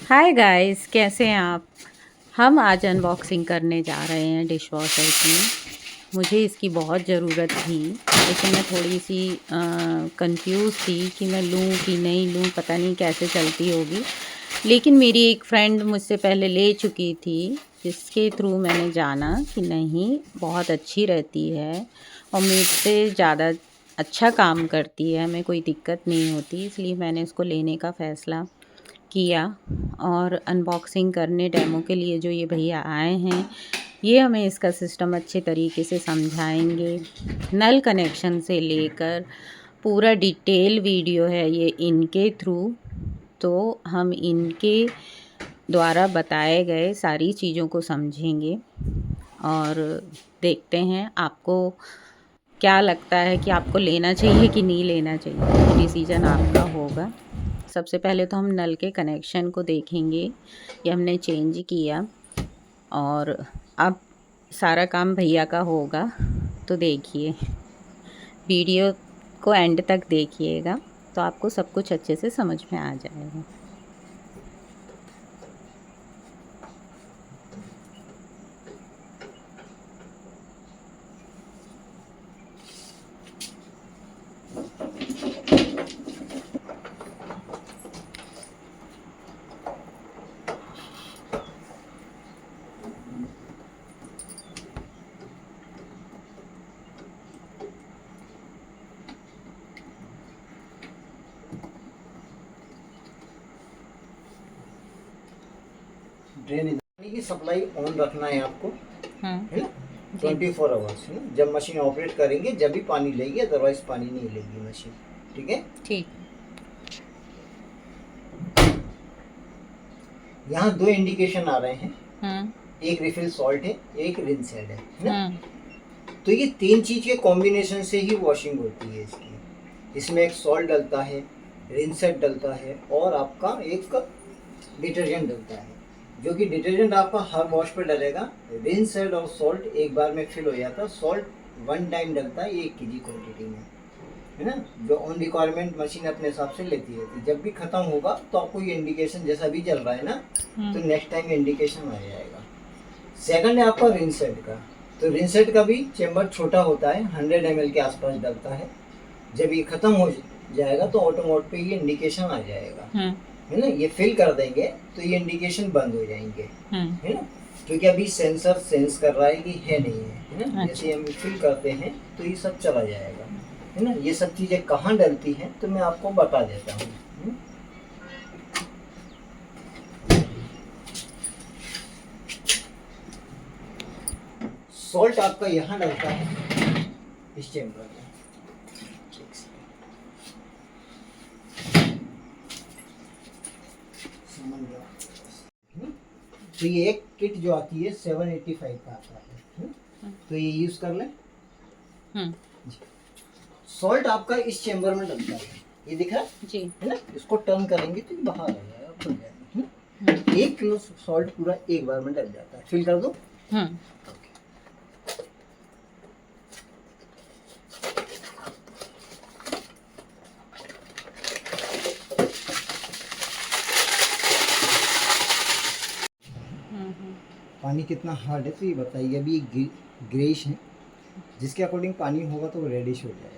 Hi guys, कैसे हैं आप। हम आज अनबॉक्सिंग करने जा रहे हैं डिश वॉशर की। मुझे इसकी बहुत ज़रूरत थी, लेकिन मैं थोड़ी सी कंफ्यूज थी कि मैं लूँ कि नहीं लूँ, पता नहीं कैसे चलती होगी। लेकिन मेरी एक फ्रेंड मुझसे पहले ले चुकी थी, जिसके थ्रू मैंने जाना कि नहीं, बहुत अच्छी रहती है और मुझसे ज़्यादा अच्छा काम करती है, हमें कोई दिक्कत नहीं होती। इसलिए मैंने इसको लेने का फ़ैसला किया। और अनबॉक्सिंग करने डेमो के लिए जो ये भैया आए हैं, ये हमें इसका सिस्टम अच्छे तरीके से समझाएंगे। नल कनेक्शन से लेकर पूरा डिटेल वीडियो है ये इनके थ्रू, तो हम इनके द्वारा बताए गए सारी चीज़ों को समझेंगे और देखते हैं आपको क्या लगता है कि आपको लेना चाहिए कि नहीं लेना चाहिए। डिसीजन आपका होगा। सबसे पहले तो हम नल के कनेक्शन को देखेंगे, ये हमने चेंज किया और अब सारा काम भैया का होगा। तो देखिए, वीडियो को एंड तक देखिएगा तो आपको सब कुछ अच्छे से समझ में आ जाएगा। ड्रेन पानी की सप्लाई ऑन रखना है आपको, है ना। जी 24 आवर्स है ना। जब मशीन ऑपरेट करेंगे जब भी पानी लेगी, अदरवाइज पानी नहीं लेगी मशीन। ठीक है। ठीक। यहाँ दो इंडिकेशन आ रहे हैं, हम्म एक रिफिल सॉल्ट है, एक रिंस हेड है ना। हम्म तो ये तीन चीज के कॉम्बिनेशन से ही वॉशिंग होती है इसकी। इसमें एक सॉल्ट डलता है, रिंस हेड डलता है और आपका एक डिटर्जेंट डलता है। जो कि डिटर्जेंट आपका हर वॉश पे डलेगा। रिंस हेड और सॉल्ट एक बार में फिल हो जाता है। सॉल्ट वन टाइम डलता है 1 kg क्वान्टिटी में, है ना। जो ऑन रिक्वायरमेंट मशीन अपने हिसाब से लेती है। तो जब भी खत्म होगा तो आपको ये इंडिकेशन जैसा भी चल रहा है ना, तो नेक्स्ट टाइम इंडिकेशन आ जाएगा। सेकंड है आपका रिंस हेड का। तो रिंस हेड का भी चेम्बर छोटा होता है, 100 ml के आसपास डलता है। जब ये खत्म हो जाएगा तो ऑटोमोट पे ये इंडिकेशन आ जाएगा, है ना। ये फिल कर देंगे तो ये इंडिकेशन बंद हो जाएंगे, है ना। क्योंकि अभी सेंसर सेंस कर रहा है कि है नहीं है ना। जैसे हम फिल करते हैं तो ये सब चला जाएगा, है ना। ये सब चीजें कहाँ डलती हैं तो मैं आपको बता देता हूँ। सॉल्ट आपका यहाँ डलता है इस चेम्बर में। तो ये एक किट जो आती है 785 का आता है। तो ये यूज कर लें। सॉल्ट आपका इस चेम्बर में डलता है, ये दिख रहा है जी, है ना। इसको टर्न करेंगे तो बाहर आ जाएगा, खुल जाएगा। 1 किलो सॉल्ट पूरा एक बार में डल जाता है। फिल कर दो। पानी कितना हार्ड है तो ये बताइए। अभी ग्रेइश है, जिसके अकॉर्डिंग पानी होगा तो वो रेडिश हो जाएगा।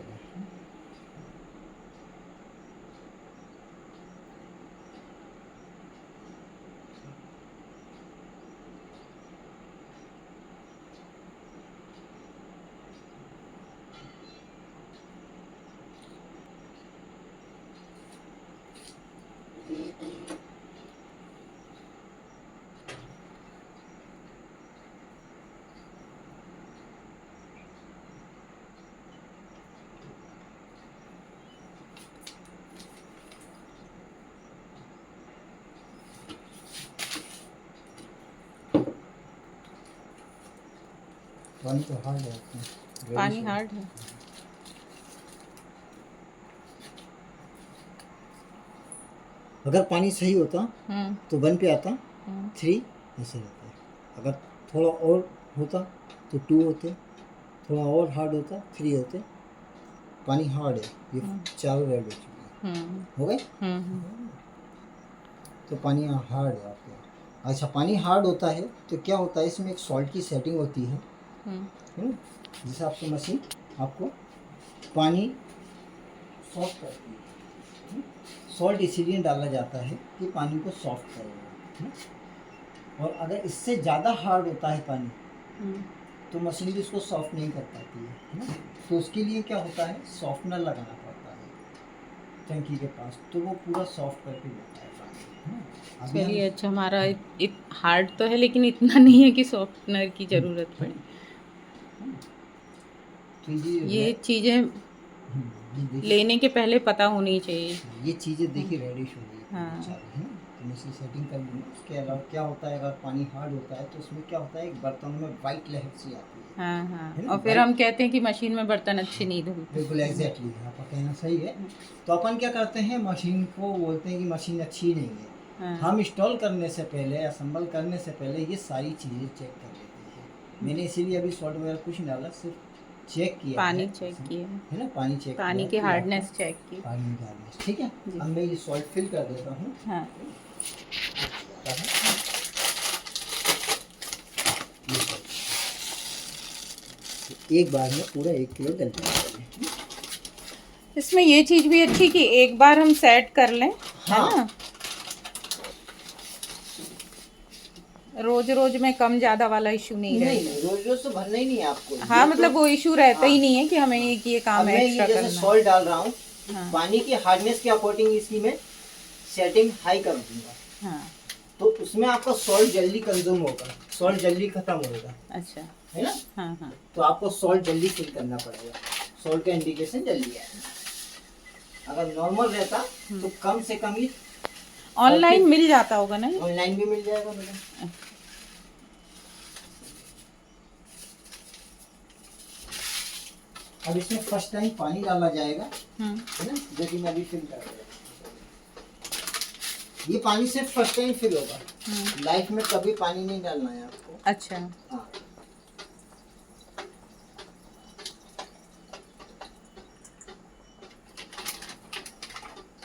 पानी तो हार्ड है, पानी हार्ड है। अगर पानी सही होता तो 1 पे आता, 3 ऐसे रहता। अगर थोड़ा और होता तो 2 होते, थोड़ा और हार्ड होता 3 होते। पानी हार्ड है, ये चारों रेड हो चुके हैं। हो गए। तो पानी हार्ड है आपका। अच्छा, पानी हार्ड होता है तो क्या होता है, इसमें एक सॉल्ट की सेटिंग होती है ना, जिससे आपकी मशीन आपको पानी सॉफ्ट करती है। सॉल्ट इसीलिए डाला जाता है कि पानी को सॉफ्ट करेगा, है ना? और अगर इससे ज़्यादा हार्ड होता है पानी तो मशीन भी उसको सॉफ्ट नहीं कर पाती है ना? तो उसके लिए क्या होता है, सॉफ्टनर लगाना पड़ता है टंकी के पास, तो वो पूरा सॉफ्ट करके देता है पानी, है ना? अभी चलिए, हम अच्छा, हमारा हार्ड तो है लेकिन इतना नहीं है कि सॉफ्टनर की ज़रूरत पड़े। तो ये चीज़ें ये देखिए, लेने के पहले पता होनी चाहिए। ये चीज़ें देखिए रेडिश हो गई हाँ पूरी सारी, है ना? तो मैं इसी सेटिंग कर लूँगा। उसके अलावा क्या होता है, अगर पानी हार्ड होता है तो उसमें क्या होता है, एक बर्तन में वाइट लहर सी आती है हाँ हाँ, है ना? और फिर हम कहते हैं कि मशीन में बर्तन अच्छे नहीं धुलते। बिल्कुल एग्जैक्टली, आपका कहना सही है। तो अपन क्या करते हैं, मशीन को बोलते हैं कि मशीन अच्छी नहीं है। हाँ हम इंस्टॉल करने से पहले, असेंबल करने से पहले ये सारी चीज़ें चेक कर लेते हैं। मैंने इसीलिए अभी सॉल्ट वगैरह कुछ नहीं डाला, सिर्फ चेक किया पानी है, चेक किए, है ना? पानी चेक किया पानी है की कि हार्डनेस आपका चेक की। पानी की हार्डनेस ठीक है। जी। अब मैं ये सॉल्ट फिल कर देता हूँ। हाँ ये salt। एक बार में पूरा 1 किलो डल जाएगा। इसमें ये चीज़ भी अच्छी कि एक बार हम सेट कर लें, है हाँ। ना? रोज रोज में कम ज़्यादा वाला इशू नहीं नहीं रहेगा। रोज रोज तो भरना ही नहीं है आपको। हाँ, ये मतलब तो वो इशू रहता ही हाँ। नहीं है कि हमें ये काम अब मैं ये एक्स्ट्रा जैसे करना है। सॉल्ट डाल रहा हूँ, हाँ पानी की हार्डनेस के अकॉर्डिंग इसकी मैं सेटिंग हाई कर दूंगा, हाँ, तो उसमें आपका सॉल्ट जल्दी कंज्यूम होगा, सॉल्ट जल्दी खत्म होगा, अच्छा, है ना? हाँ हाँ, तो आपको सॉल्ट जल्दी फिल करना पड़ेगा, सॉल्ट का इंडिकेशन जल्दी आएगा। अगर नॉर्मल रहता तो कम से कम ही ऑनलाइन मिल जाता होगा ना ये? ऑनलाइन भी मिल जाएगा मैडम। अब इसमें फर्स्ट टाइम पानी डाला जाएगा, है ना? जो कि मैं अभी फिल कर रहा हूँ। ये पानी सिर्फ फर्स्ट टाइम फिल होगा, लाइफ में कभी पानी नहीं डालना है आपको। अच्छा, हाँ।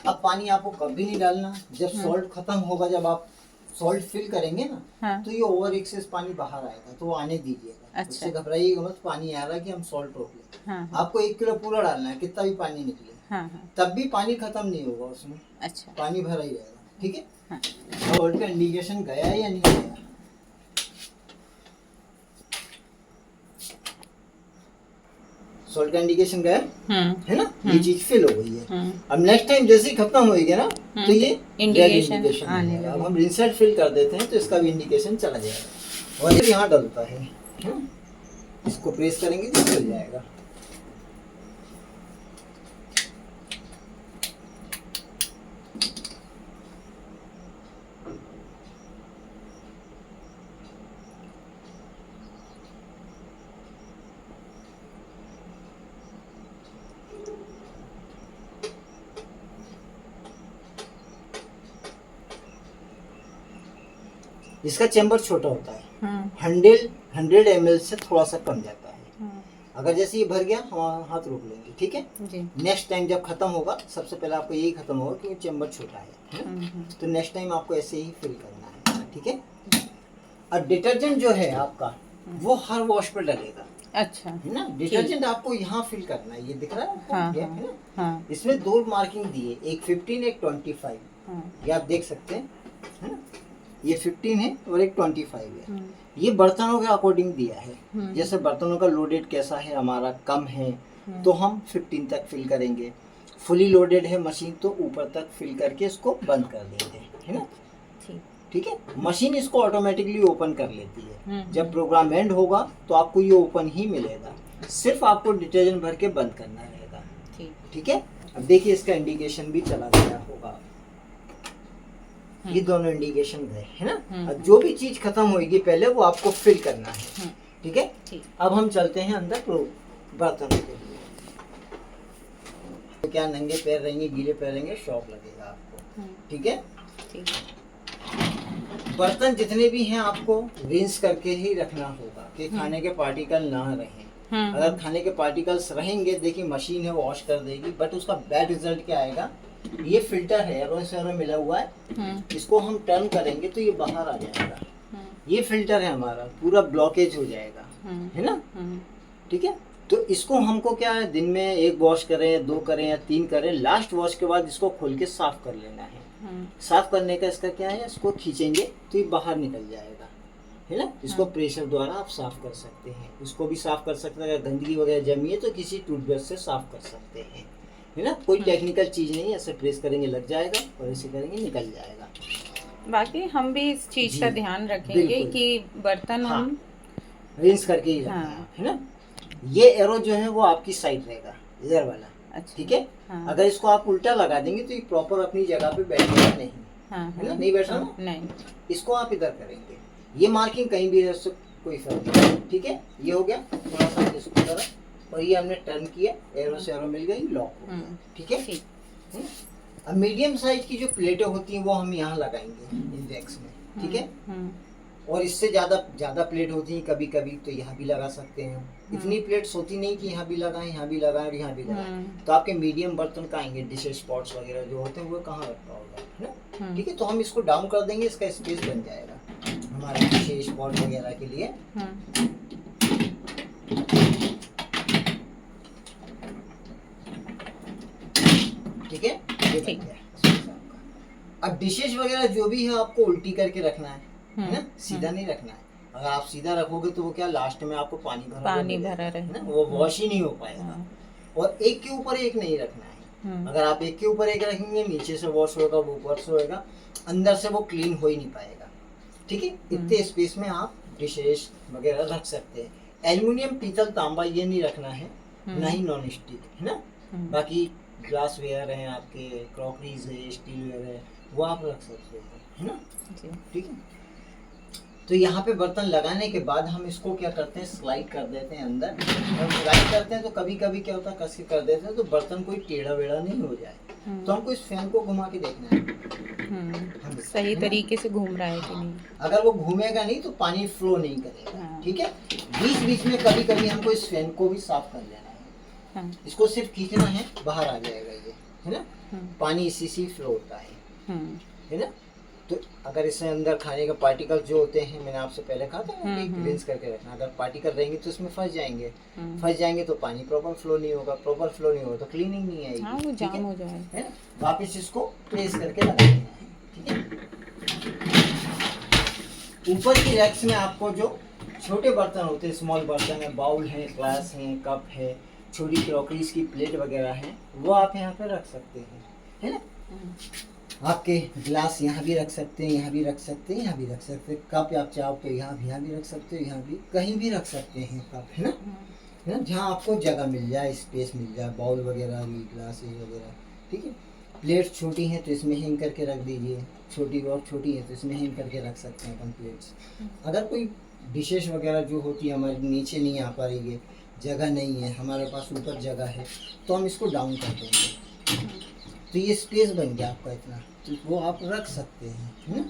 अब पानी आपको कभी नहीं डालना, जब सॉल्ट खत्म होगा, जब आप सॉल्ट फिल करेंगे ना, हाँ तो ये ओवर एक्सेस पानी बाहर आएगा, तो वो आने दीजिएगा। अच्छा। उससे घबराइएगा मत, पानी आ रहा है कि हम सॉल्ट रोक लें। हाँ आपको 1 किलो पूरा डालना है, कितना भी पानी निकले, हाँ हाँ, तब भी पानी खत्म नहीं होगा, उसमें अच्छा, पानी भरा ही रहेगा, ठीक है? हाँ सॉल्ट का इंडिकेशन गया या नहीं गया? सॉल्ट का इंडिकेशन गया है ना? ये चीज फिल हो गई है। अब नेक्स्ट टाइम जैसे ही खत्म होएगी ना, तो ये इंडिकेशन इंडिकेशन आने आएगा। अब लगेगा। हम रिंसर्ट फिल कर देते हैं तो इसका भी इंडिकेशन चला जाएगा, और ये यहाँ डलता है, इसको प्रेस करेंगे तो चल जाएगा। इसका चैम्बर छोटा होता है, 100 ml से थोड़ा सा कम जाता है। अगर जैसे ये भर गया, हम हाथ रोक लेंगे, ठीक है? जी, नेक्स्ट टाइम जब खत्म होगा, सबसे पहले आपको यही खत्म होगा क्योंकि चैम्बर छोटा है ना? तो नेक्स्ट टाइम आपको ऐसे ही फिल करना है, ठीक है? और डिटर्जेंट जो है आपका, वो हर वॉश पर लगेगा, अच्छा, है ना? डिटर्जेंट आपको यहाँ फिल करना है, ये दिख रहा है आपको? हाँ ये, हाँ है ना? हाँ इसमें 2 मार्किंग दी है, एक 15 एक 25, हाँ, ये आप देख सकते हैं, है ना? ये 15 है और एक 25 है। ये बर्तनों के अकॉर्डिंग दिया है, जैसे बर्तनों का लोडेड कैसा है, हमारा कम है तो हम 15 तक फिल करेंगे, फुली लोडेड है मशीन तो ऊपर तक फिल करके इसको बंद कर देंगे, है ना? ठीक, ठीक है? मशीन इसको ऑटोमेटिकली ओपन कर लेती है। जब प्रोग्राम एंड होगा तो आपको ये ओपन ही मिलेगा, सिर्फ आपको डिटर्जेंट भर के बंद करना रहेगा, ठीक, ठीक है? अब देखिए इसका इंडिकेशन भी चला गया होगा, ये दोनों इंडिकेशन गए, है ना? अब जो भी चीज खत्म होगी पहले वो आपको फिल करना है, ठीक है? ठीक, अब हम चलते हैं अंदर बर्तन के लिए। तो क्या नंगे पैर रहेंगे, गीले पैर रहेंगे, शॉक लगेगा आपको, ठीक है? ठीक, बर्तन जितने भी हैं आपको रिंस करके ही रखना होगा कि खाने के पार्टिकल ना रहें। अगर खाने के पार्टिकल्स रहेंगे, देखिए मशीन है वॉश कर देगी, बट उसका बैड रिजल्ट क्या आएगा ये फिल्टर है, एरो से एरो मिला हुआ है। इसको हम टर्न करेंगे तो ये बाहर आ जाएगा। ये फिल्टर है हमारा, पूरा ब्लॉकेज हो जाएगा, है ना। ठीक है, तो इसको हमको क्या है, दिन में एक वॉश करें, 2 करें या 3 करें, लास्ट वॉश के बाद इसको खोल के साफ कर लेना है। साफ करने का इसका क्या है, इसको खींचेंगे तो ये बाहर निकल जाएगा, है ना। इसको प्रेशर द्वारा आप साफ कर सकते हैं। इसको भी साफ कर सकते हैं, अगर गंदगी वगैरह जमी है तो किसी टूथब्रश से साफ कर सकते हैं, है ना। कोई टेक्निकल चीज नहीं है, ऐसे प्रेस करेंगे लग जाएगा और ऐसे करेंगे निकल जाएगा। बाकी हम भी इस चीज का जी, ध्यान रखेंगे बिल्कुल। कि बर्तन हाँ, हम रिंस करके ही रखना हाँ। है ना। ये एरो जो है वो आपकी साइड रहेगा, इधर वाला। अच्छा, ठीक है, हाँ। अगर इसको आप उल्टा लगा देंगे तो ये प्रॉपर अपनी जगह पे बैठेगा नहीं, हाँ, है ना, नहीं बैठा ना। नहीं। इसको आप इधर करेंगे, ये मार्किंग कहीं भी रह सकती, कोई फर्क नहीं। ठीक है, ये हो गया थोड़ा सा इसको करा, और ये हमने टर्न किया, एरो से एरो मिल गई, लॉक हो गया। ठीक है। अब मीडियम साइज की जो प्लेटें होती हैं वो हम यहाँ लगाएंगे इंडेक्स में। ठीक है, और इससे ज्यादा प्लेट होती हैं कभी कभी तो यहाँ भी लगा सकते हैं। इतनी प्लेट्स होती नहीं कि यहाँ भी लगाएं, यहाँ भी लगाएं और यहाँ भी लगाएं, तो आपके मीडियम बर्तन कहाँ आएंगे, डिशेस पॉट्स वगैरह जो होते हैं वो कहाँ रखा होगा, है ना। ठीक है, तो हम इसको डाउन कर देंगे, इसका स्पेस बन जाएगा हमारे डिशेस पॉट वगैरह के लिए। ठीक है, ये बन गया space आपका। अब डिशेस वगैरह जो भी है आपको उल्टी करके रखना है ना, सीधा नहीं रखना है। अगर आप सीधा रखोगे तो वो क्या, लास्ट में आपको पानी भरा रहे ना, वो वॉश ही नहीं हो पाएगा। और एक के ऊपर एक नहीं रखना है। अगर आप एक के ऊपर एक रखेंगे, नीचे से वॉश होगा, वो ऊपर से होगा, अंदर से वो क्लीन हो ही नहीं पाएगा। ठीक है, इतने स्पेस में आप डिशेस वगैरह रख सकते हैं। एल्युमिनियम, पीतल, तांबा ये नहीं रखना है, ना ही नॉन स्टिक, है ना। बाकी ग्लास वेयर है आपके, क्रॉकरीज है, स्टील वेयर है, वो आप रख सकते हैं, है ना। ठीक है, तो यहाँ पे बर्तन लगाने के बाद हम इसको क्या करते हैं, स्लाइड कर देते हैं अंदर। जब स्लाइड करते हैं तो कभी कभी क्या होता है, कस के कर देते हैं तो बर्तन कोई टेढ़ा वेढ़ा नहीं हो जाए। तो हमको इस फैन को घुमा के देखना है सही तरीके से घूम रहा है कि नहीं। अगर वो घूमेगा नहीं तो पानी फ्लो नहीं करेगा। ठीक है, बीच बीच में कभी कभी हमको इस फैन को भी साफ कर लेना है। इसको सिर्फ खींचना है, बाहर आ जाएगा ये, है ना। पानी इसी से फ्लो होता है ना। तो अगर इसमें अंदर खाने का पार्टिकल जो होते हैं, मैंने आपसे पहले कहा था कि रिंस करके रखना, अगर पार्टिकल रहेंगे तो इसमें फंस जाएंगे तो पानी प्रॉपर फ्लो नहीं होगा, तो क्लीनिंग नहीं आएगी। हाँ, वो जाम हो जाएगा। वापस इसको प्रेस करके लगा देना है। ठीक है, ऊपर की रैक्स में आपको जो छोटे बर्तन होते हैं, स्मॉल बर्तन है, बाउल है, ग्लास है, कप है, छोटी क्रॉकरीज की प्लेट वगैरह है, वो आप यहाँ पे रख सकते हैं, है ना। आपके ग्लास यहाँ भी रख सकते हैं, यहाँ भी रख सकते हैं, यहाँ भी रख सकते हैं। कप आप चाहो तो यहाँ भी रख सकते हो, यहाँ भी कहीं भी रख सकते हैं कप, है ना। जहाँ आपको जगह मिल जाए, स्पेस मिल जाए, बाउल वगैरह भी, ग्लास वगैरह। ठीक है, प्लेट छोटी हैं तो इसमें हैंग करके रख दीजिए, छोटी और छोटी है तो इसमें हैंग करके रख सकते हैं अपन प्लेट्स। अगर कोई डिशेस वगैरह जो होती है हमारी नीचे नहीं आ पा रही है, जगह नहीं है, हमारे पास ऊपर जगह है, तो हम इसको डाउन कर देंगे, तो ये स्पेस बन गया आपका इतना, तो वो आप रख सकते हैं, है ना।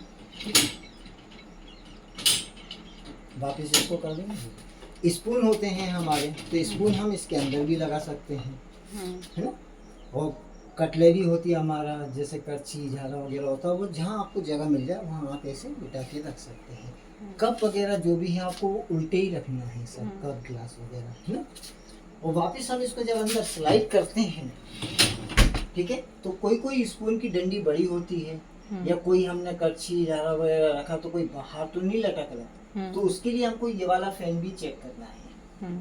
वापस इसको कर देंगे। स्पून होते हैं हमारे, तो स्पून हम इसके अंदर भी लगा सकते हैं, है ना। और कटलरी होती है हमारा, जैसे करछी, झारा वगैरह होता है, वो जहाँ आपको जगह मिल जाए वहाँ आप ऐसे बिठा के रख सकते हैं। कप वगैरह जो भी है आपको वो उल्टे ही रखना है सब, कप ग्लास वगैरह, है ना। और वापस हम इसको जब अंदर स्लाइड करते हैं, ठीक है, तो कोई स्पून की डंडी बड़ी होती है, या कोई हमने करछी, झारा वगैरह रखा तो कोई बाहर तो नहीं लटक रहा, तो उसके लिए हमको ये वाला फैन भी चेक करना है,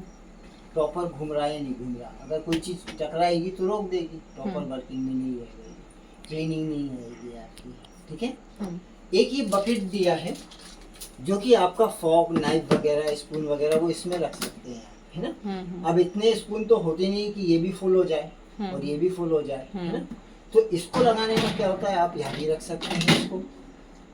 प्रॉपर घूम रहा है या नहीं घूम रहा। अगर कोई चीज टकराएगी तो रोक देगी, प्रॉपर वर्किंग में नहीं रहेगी, क्लीनिंग नहीं रहेगी आपकी। ठीक है, एक ये बकेट दिया है जो कि आपका फॉक, नाइफ वगैरह, स्पून वगैरह वो इसमें रख सकते हैं, है ना। अब इतने स्पून तो होते नहीं कि ये भी फुल हो जाए और ये भी फुल हो जाए, है ना। तो इसको लगाने में क्या होता है, आप यहाँ भी रख सकते हैं, इसको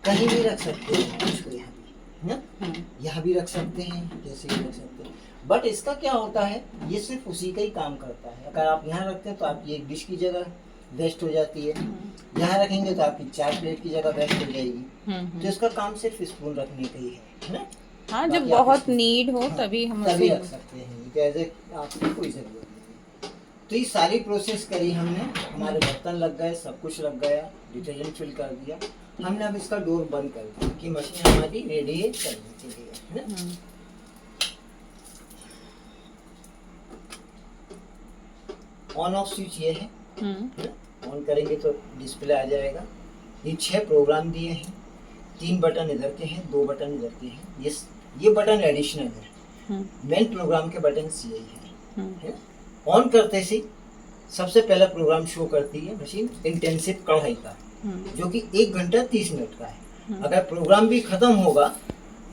कहीं भी रख सकते हैं, इसको यहाँ भी, है ना, यहाँ भी रख सकते हैं, जैसे भी रख सकते हैं। बट इसका क्या होता है, ये सिर्फ उसी का ही काम करता है। अगर आप यहाँ रखते हैं तो आपकी एक डिश की जगह वेस्ट हो जाती है, यहाँ रखेंगे तो आपकी 4 प्लेट की जगह वेस्ट हो जाएगी। तो इसका काम सिर्फ स्पून रखने का ही है ना। हाँ, जब बहुत नीड हो तभी हम तभी रख सकते हैं, जैसे आपको कोई जरूरत नहीं। तो ये सारी प्रोसेस करी हमने, हमारे बर्तन लग गए, सब कुछ लग गया, डिटर्जेंट फिल कर दिया हमने। अब इसका डोर बंद कर दिया कि मशीन हमारी रेडी है चलने के लिए, है ना। ऑन ऑफ स्विच ये है ना? ऑन करेंगे तो डिस्प्ले आ जाएगा। ये 6 प्रोग्राम दिए हैं, 3 बटन इधर के हैं, 2 बटन इधर के हैं। ये बटन एडिशनल है, मेन प्रोग्राम के बटन यही है। ऑन करते से सबसे पहला प्रोग्राम शो करती है मशीन इंटेंसिव कढ़ाई का, जो कि 1 घंटा 30 मिनट का है। अगर प्रोग्राम भी खत्म होगा,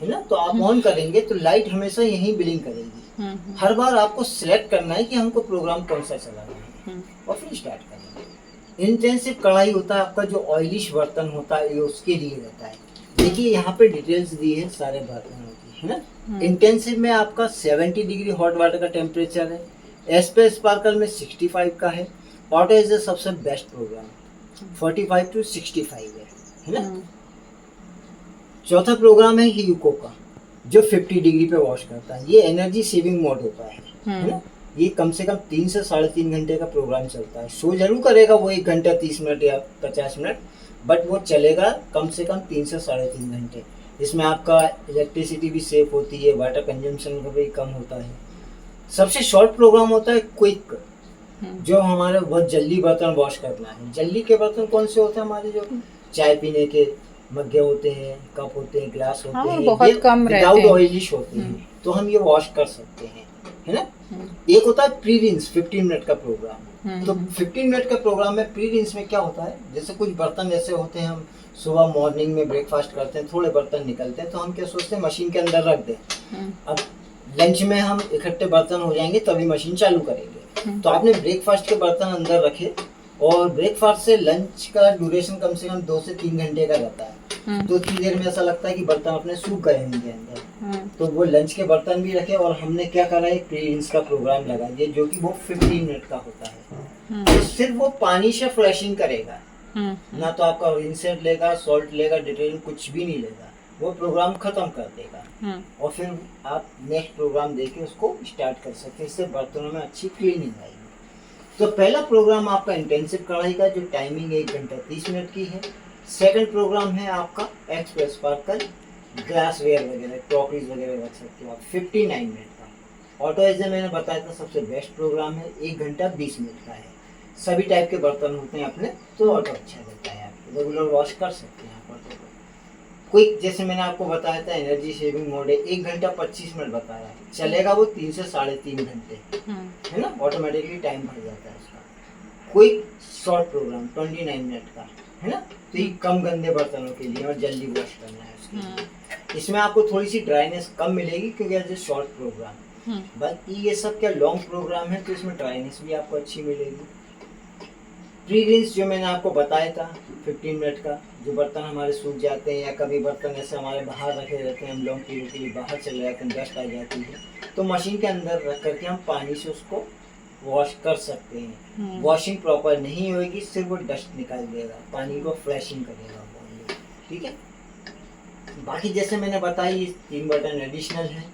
है ना, तो आप ऑन करेंगे तो लाइट हमेशा यही ब्लिंक करेगी। हर बार आपको सिलेक्ट करना है कि हमको प्रोग्राम कौन सा चलाना है और फिर स्टार्ट करेंगे। इंटेंसिव कढ़ाई होता है आपका जो ऑयलिश बर्तन होता है, ये उसके लिए रहता है। देखिए यहाँ पे डिटेल्स दी है सारे बर्तनों की, है ना। इंटेंसिव में आपका 70 डिग्री हॉट वाटर का टेम्परेचर है, एसपे स्पार्कल में 65 का है, ऑटो इज सबसे बेस्ट प्रोग्राम 45 to 65 है ना। चौथा प्रोग्राम है यूको का, जो 50 डिग्री पे वॉश करता है। ये एनर्जी सेविंग मोड होता है ना। ये कम से कम 3 से 3.5 घंटे का प्रोग्राम चलता है। शो जरूर करेगा वो 1 घंटा 30 मिनट या 50 मिनट, बट वो चलेगा कम से कम 3 से 3.5 घंटे। इसमें आपका इलेक्ट्रिसिटी भी सेफ होती है, वाटर कंजम्पशन भी कम होता है। सबसे शॉर्ट प्रोग्राम होता है क्विक, जो हमारे बहुत जल्दी बर्तन वॉश करना है। जल्दी के बर्तन कौन से होते हैं हमारे, जो चाय पीने के मग्गे होते हैं, कप होते हैं, ग्लास होते हैं, बहुत कम रहते हैं, ऑयलिश होते हैं, तो हम ये वॉश कर सकते हैं, है ना। एक होता है प्री रिंस 15 मिनट का प्रोग्राम। तो 15 मिनट का प्रोग्राम में प्री रिंस में क्या होता है, जैसे कुछ बर्तन ऐसे होते हैं, हम सुबह मॉर्निंग में ब्रेकफास्ट करते हैं, थोड़े बर्तन निकलते हैं, तो हम क्या सोचते हैं मशीन के अंदर रख दें। अब लंच में हम इकट्ठे बर्तन हो जाएंगे तभी मशीन चालू करेंगे। तो आपने ब्रेकफास्ट के बर्तन अंदर रखे, और ब्रेकफास्ट से लंच का ड्यूरेशन कम से कम 2 से 3 घंटे का रहता है। तो इतनी देर में ऐसा लगता है कि बर्तन अपने सूख गए होंगे अंदर, तो वो लंच के बर्तन भी रखे। और हमने क्या करा, एक प्री रिंस का प्रोग्राम लगा दिया, जो कि वो 15 मिनट का होता है। तो सिर्फ वो पानी से फ्लशिंग करेगा, ना तो आपका रिंसेट लेगा, सॉल्ट लेगा, डिटर्जेंट कुछ भी नहीं लेगा, वो प्रोग्राम खत्म कर देगा। और फिर आप नेक्स्ट प्रोग्राम देके उसको स्टार्ट कर सकते हैं। इससे बर्तनों में अच्छी क्लीनिंग आएगी। तो पहला प्रोग्राम आपका इंटेंसिव कढ़ाई का, जो टाइमिंग 1 घंटा 30 मिनट की है। सेकंड प्रोग्राम है आपका एक्सप्रेस स्पार्कल, ग्लास वेयर वगैरह, क्रॉकरीज वगैरह रख सकते हो आप, 59 मिनट का। ऑटो एजे मैंने बताया था सबसे बेस्ट प्रोग्राम है, 1 घंटा 20 मिनट का है। सभी टाइप के बर्तन होते हैं अपने, तो ऑटो अच्छा रहता है, आप रेगुलर वॉश कर सकते हैं आप ऑटो को। क्विक जैसे मैंने आपको बताया था एनर्जी सेविंग मोड है, 1 घंटा 25 मिनट बताया, चलेगा वो 3 से 3.5 घंटे, है ना। ऑटोमेटिकली टाइम बढ़ जाता है उसका। क्विक शॉर्ट प्रोग्राम 29 मिनट का, है ना। तो ये कम गंदे बर्तनों के लिए और जल्दी वॉश करना है उसके लिए। इसमें आपको थोड़ी सी ड्राइनेस कम मिलेगी क्योंकि एज ए शॉर्ट प्रोग्राम। बाकी ये सब क्या लॉन्ग प्रोग्राम है, तो इसमें ड्राइनेस भी आपको अच्छी मिलेगी। प्री रिंस जो मैंने आपको बताया था 15 मिनट का, जो बर्तन हमारे सूख जाते हैं या कभी बर्तन ऐसे हमारे बाहर रखे रहते हैं, हम लॉन्ग पीरियड के लिए बाहर चले जाते हैं, डस्ट आ जाती है, तो मशीन के अंदर रख करके हम पानी से उसको वॉश कर सकते हैं। वॉशिंग प्रॉपर नहीं होगी, सिर्फ वो डस्ट निकाल देगा, पानी को फ्लैशिंग करेगा, ठीक है। बाकी जैसे मैंने बताई 3 बटन एडिशनल है,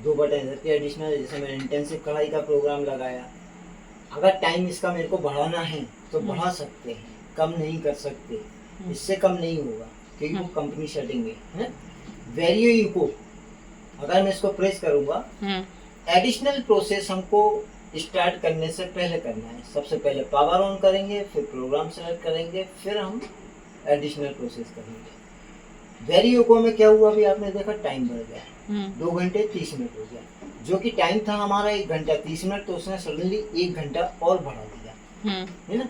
2 बटन एडिशनल है। जैसे मैंने इंटेंसिव कढ़ाई का प्रोग्राम लगाया, अगर टाइम इसका मेरे को बढ़ाना है तो बढ़ा सकते हैं, कम नहीं कर सकते, इससे कम नहीं होगा क्योंकि वो कंपनी सेटिंग है। वेरियो यूको, अगर मैं इसको प्रेस करूंगा, एडिशनल प्रोसेस हमको स्टार्ट करने से पहले करना है। सबसे पहले पावर ऑन करेंगे, फिर प्रोग्राम सेलेक्ट करेंगे, फिर हम एडिशनल प्रोसेस करेंगे। वेरियोको में क्या हुआ, अभी आपने देखा टाइम बढ़ गया, 2 घंटे 30 मिनट हो गया, जो कि टाइम था हमारा 1 घंटा 30 मिनट, तो उसने सडनली 1 घंटा और बढ़ा दिया, है ना।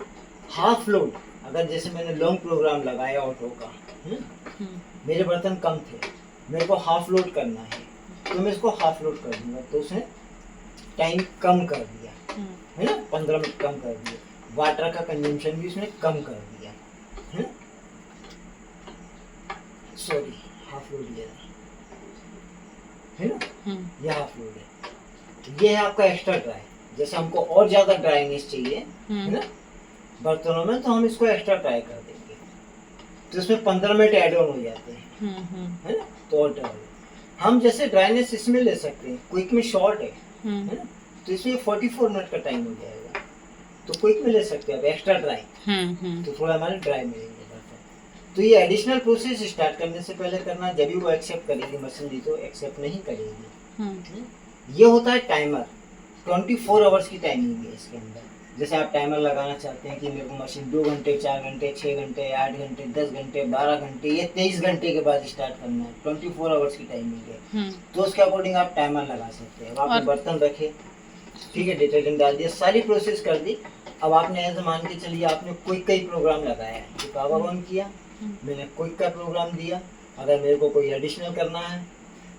हाफ लोड, अगर जैसे मैंने लॉन्ग प्रोग्राम लगाया ऑटो का, है ना, मेरे बर्तन कम थे, मेरे को हाफ लोड करना है, तो मैं इसको हाफ लोड कर दूंगा, तो उसने टाइम कम कर दिया, है ना, 15 मिनट कम कर दिया। वाटर का कंजम्पशन भी उसने कम कर दिया, है ना। सॉरी, हाफ लोड लिया है ना, ये हाफ लोड है। ये है आपका एक्स्ट्रा ड्राई, जैसे हमको और ज्यादा ड्राइनेस चाहिए, है ना, बर्तनों में, तो हम इसको एक्स्ट्रा ड्राई कर देंगे, तो इसमें 15 मिनट एड ऑन हो जाते हैं, है ना। तो और ड्राई हम जैसे ड्राइनेस इसमें ले सकते हैं, क्विक में शॉर्ट है ना, तो इसमें 44 मिनट का टाइम हो जाएगा, तो क्विक में ले सकते हैं आप, एक्स्ट्रा ड्राई तो थोड़ा हमारे ड्राई मिलेंगे बर्तन। तो ये एडिशनल प्रोसेस स्टार्ट करने से पहले करना, जब भी वो एक्सेप्ट करेगी मशीन दी तो एक्सेप्ट नहीं करेगी। ये होता है टाइमर, 24 आवर्स की टाइमिंग है इसके अंदर। जैसे आप टाइमर लगाना चाहते हैं कि मेरे को मशीन 2 घंटे, 4 घंटे, 6 घंटे, 8 घंटे, 10 घंटे, 12 घंटे, ये 23 घंटे के बाद स्टार्ट करना है, 24 आवर्स की टाइमिंग है। तो उसके अकॉर्डिंग आप टाइमर लगा सकते हैं। अब आपने बर्तन रखे, ठीक है, डिटर्जेंट डाल दिया, सारी प्रोसेस कर दी। अब आपने ऐसे मान के चलिए आपने क्विक का ही प्रोग्राम लगाया है, तो पावर ऑन किया, मैंने क्विक का प्रोग्राम दिया। अगर मेरे को कोई एडिशनल करना है,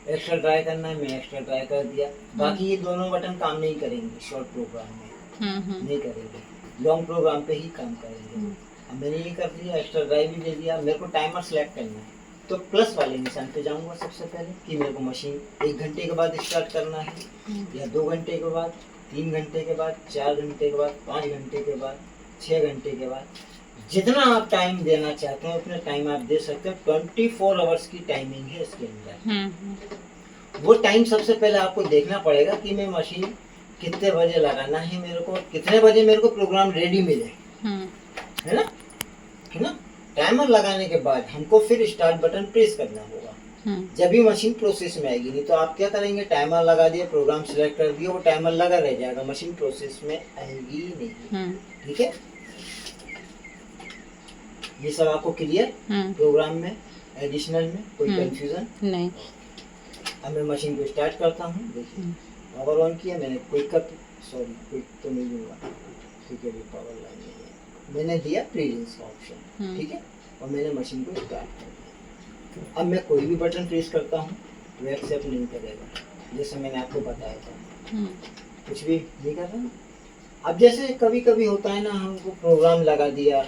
एक्स्ट्रा ड्राई करना है, मैं एक्स्ट्रा ड्राई कर दिया। बाकी ये दोनों बटन काम नहीं करेंगे शॉर्ट प्रोग्राम में, नहीं करेंगे, लॉन्ग प्रोग्राम पे ही काम करेंगे। अब मैंने ये कर दिया, एक्स्ट्रा ड्राई भी दे दिया। मेरे को टाइमर सेलेक्ट करना है, तो प्लस वाले निशान पे जाऊंगा सबसे पहले कि मेरे को मशीन 1 घंटे के बाद स्टार्ट करना है, या 2 घंटे के बाद, 3 घंटे के बाद, 4 घंटे के बाद, 5 घंटे के बाद, 6 घंटे के बाद। जितना आप टाइम देना चाहते हैं उतना टाइम आप दे सकते हैं। 24 आवर्स की टाइमिंग है इसके अंदर। वो टाइम सबसे पहले आपको देखना पड़ेगा कि मैं मशीन कितने बजे लगाना है, मेरे को कितने बजे मेरे को प्रोग्राम रेडी मिले, है ना। टाइमर लगाने के बाद हमको फिर स्टार्ट बटन प्रेस करना होगा, जब भी मशीन प्रोसेस में आएगी। नहीं तो आप क्या करेंगे, टाइमर लगा दिया, प्रोग्राम सिलेक्ट कर दिया, वो टाइमर लगा रह जाएगा, मशीन प्रोसेस में आएगी नहीं। ठीक है, ये सब आपको क्लियर, प्रोग्राम में, एडिशनल में कोई कंफ्यूजन नहीं। अब मैं मशीन को स्टार्ट करता हूँ। देखिए पावर ऑन किया मैंने, क्विक तो नहीं दूंगा, ठीक है, पावर लाइन नहीं है, मैंने दिया प्रीसेंस का ऑप्शन, ठीक है, और मैंने मशीन को स्टार्ट कर दिया। अब मैं कोई भी बटन प्रेस करता हूँ तो एक्सेप्ट नहीं करेगा, जैसे मैंने आपको बताया था, कुछ भी नहीं कर रहा। अब जैसे कभी कभी होता है ना, हमको प्रोग्राम लगा दिया,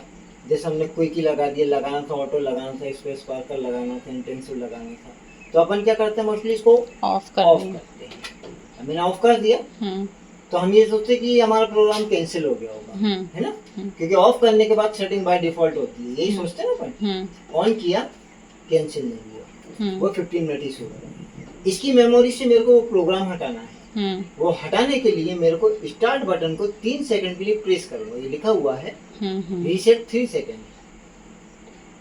जैसे हमने क्विक ही लगा दिया, लगाना था ऑटो, लगाना था स्पेस स्पार्कल, लगाना था इंटेंसिव, लगाना था, तो अपन क्या करते हैं, मोस्टली इसको ऑफ करते हैं। मैंने ऑफ कर दिया तो हम ये सोचते कि हमारा प्रोग्राम कैंसिल हो गया होगा, है ना, क्योंकि ऑफ करने के बाद सेटिंग बाय डिफॉल्ट होती है, यही सोचते हैं ना अपन। ऑन किया, कैंसिल नहीं हुआ, वो 15 मिनट ही शुरू है। इसकी मेमोरी से मेरे को वो प्रोग्राम हटाना है, वो हटाने के लिए मेरे को स्टार्ट बटन को 3 सेकंड के लिए प्रेस करूंगा, ये लिखा हुआ है रीसेट 3 सेकंड,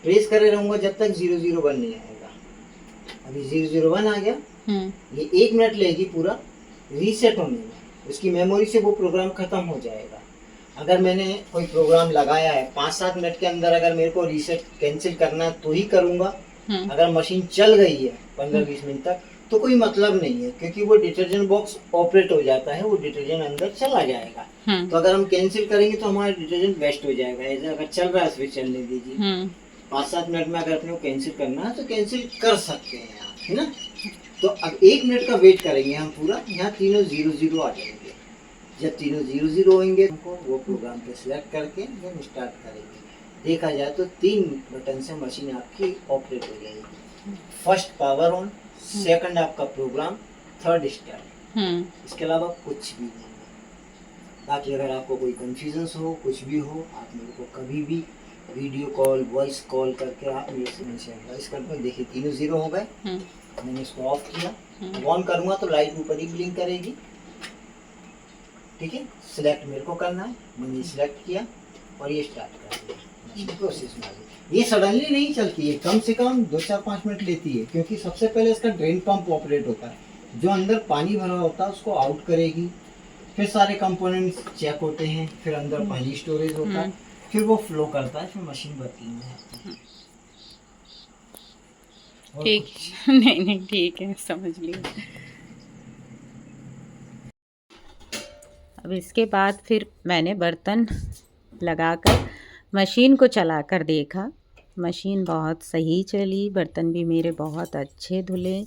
प्रेस करे रहूंगा जब तक 001 नहीं आएगा। अभी 001 आ गया, ये 1 मिनट लेगी पूरा रीसेट होने में, उसकी मेमोरी से वो प्रोग्राम खत्म हो जाएगा। अगर मैंने कोई प्रोग्राम लगाया है 5-7 मिनट के अंदर, अगर मेरे को रीसेट कैंसिल करना है तो ही करूंगा। अगर मशीन चल गई है 15-20 मिनट तक तो कोई मतलब नहीं है, क्योंकि वो डिटर्जेंट बॉक्स ऑपरेट हो जाता है, वो डिटर्जेंट अंदर चला जाएगा। तो अगर हम कैंसिल करेंगे तो हमारा डिटर्जेंट वेस्ट हो जाएगा। ऐसे अगर चल रहा है फिर चलने दीजिए, 5-7 मिनट में अगर अपने को कैंसिल करना है तो कैंसिल कर सकते हैं आप, है ना। तो अब 1 मिनट का वेट करेंगे हम पूरा, यहाँ तीनों 0-0 आ जाएंगे। जब तीनों 0-0 होंगे हमको वो प्रोग्राम पे सिलेक्ट करके हम स्टार्ट करेंगे। देखा जाए तो 3 बटन से मशीन आपकी ऑपरेट हो जाएगी। फर्स्ट पावर ऑन, सेकंड आपका प्रोग्राम, थर्ड स्टार्ट। इसके अलावा कुछ भी नहीं है। बाकी अगर आपको कोई कंफ्यूजन हो, कुछ भी हो, आप मेरे को कभी भी वीडियो कॉल, वॉइस कॉल करके आप मेरे से एडवाइस कर दो। देखिए तीनों 0 हो गए, मैंने इसको ऑफ किया, ऑन करूँगा तो लाइट ऊपर ही ब्लिंक करेगी, ठीक है। सिलेक्ट मेरे को करना है, मैंने सिलेक्ट किया और ये स्टार्ट कर दिया प्रोसेस में। ये सडनली नहीं चलती है, कम से कम 2-4-5 मिनट लेती है, क्योंकि सबसे पहले इसका ड्रेन पंप ऑपरेट होता है, जो अंदर पानी भरा होता है उसको आउट करेगी, फिर सारे कंपोनेंट्स चेक होते हैं, फिर अंदर पानी स्टोरेज होता है, फिर वो फ्लो करता है, फिर मशीन वर्किंग में आती है। ठीक नहीं ठीक है, समझ लिया। अब इसके बाद फिर मैंने बर्तन लगाकर मशीन को चलाकर देखा, मशीन बहुत सही चली, बर्तन भी मेरे बहुत अच्छे धुले।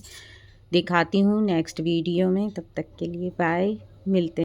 दिखाती हूँ नेक्स्ट वीडियो में, तब तक के लिए बाय, मिलते हैं।